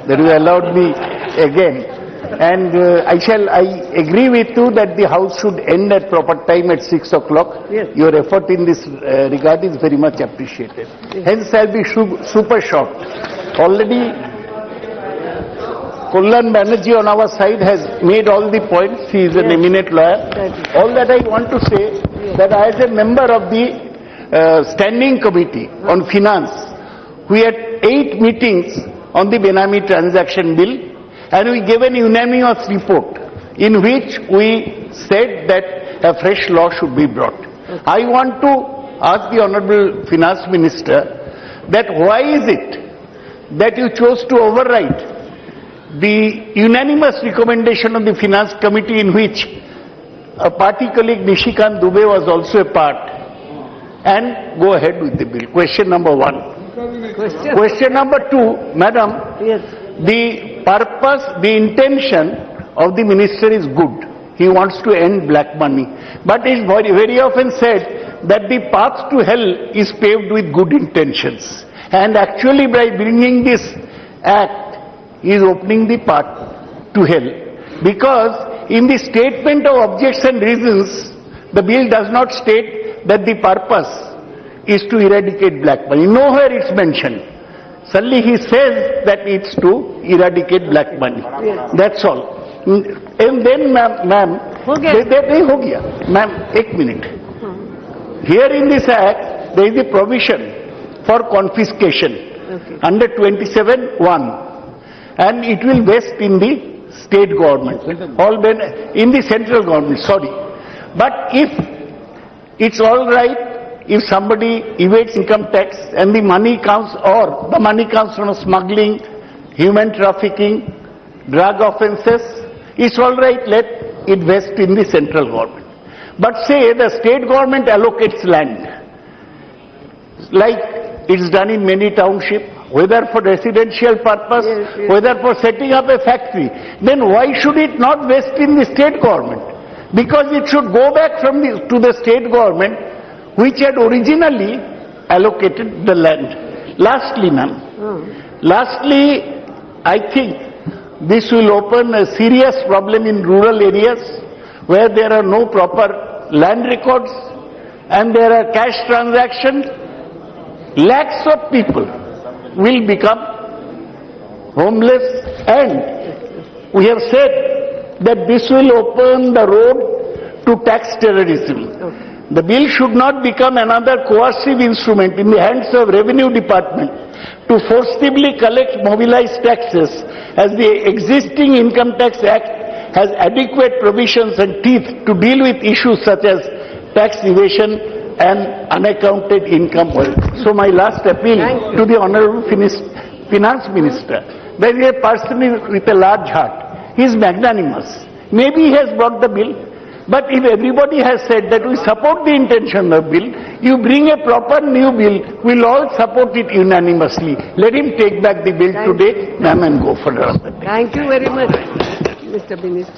that you allowed me again. And I agree with you that the House should end at proper time at 6 o'clock. Yes. Your effort in this regard is very much appreciated. Yes. Hence, I'll be super short. Already, Kullan Banerjee on our side has made all the points. He is an eminent lawyer. All that I want to say, that as a member of the Standing Committee on Finance, we had 8 meetings on the Benami Transaction Bill, and we gave an unanimous report in which we said that a fresh law should be brought. Okay. I want to ask the Honorable Finance Minister that why is it that you chose to override the unanimous recommendation of the Finance Committee, in which a party colleague Nishikant Dubey was also a part, and go ahead with the bill? Question number 1. Question number 2, Madam. Yes. The purpose, the intention of the minister is good. He wants to end black money. But it is very often said that the path to hell is paved with good intentions. And actually, by bringing this act, he is opening the path to hell. Because in the statement of objects and reasons, the bill does not state that the purpose is to eradicate black money. Nowhere it's mentioned. Suddenly he says that it's to eradicate black money. Yes. That's all. And then, ma'am, ma'am, 1 minute. Here in this act, there is a provision for confiscation under 27(1), and it will vest in the state government, in the central government, sorry. But if it's all right, if somebody evades income tax and the money comes, or the money comes from smuggling, human trafficking, drug offences, it's all right, let it vest in the central government. But say the state government allocates land, like it's done in many townships, whether for residential purpose, whether for setting up a factory, then why should it not vest in the state government? Because it should go back to the state government, which had originally allocated the land. Lastly, ma'am, lastly, I think this will open a serious problem in rural areas where there are no proper land records and there are cash transactions. Lakhs of people will become homeless, and we have said that this will open the road to tax terrorism. The bill should not become another coercive instrument in the hands of Revenue Department to forcibly collect mobilized taxes, as the existing Income Tax Act has adequate provisions and teeth to deal with issues such as tax evasion and unaccounted income. So my last appeal to the Honorable Finance Minister, there is a person with a large heart. He is magnanimous. Maybe he has brought the bill, but if everybody has said that we support the intention of the bill, you bring a proper new bill, we'll all support it unanimously. Let him take back the bill today, ma'am, and go for another day. Thank you very much, Mr. Minister.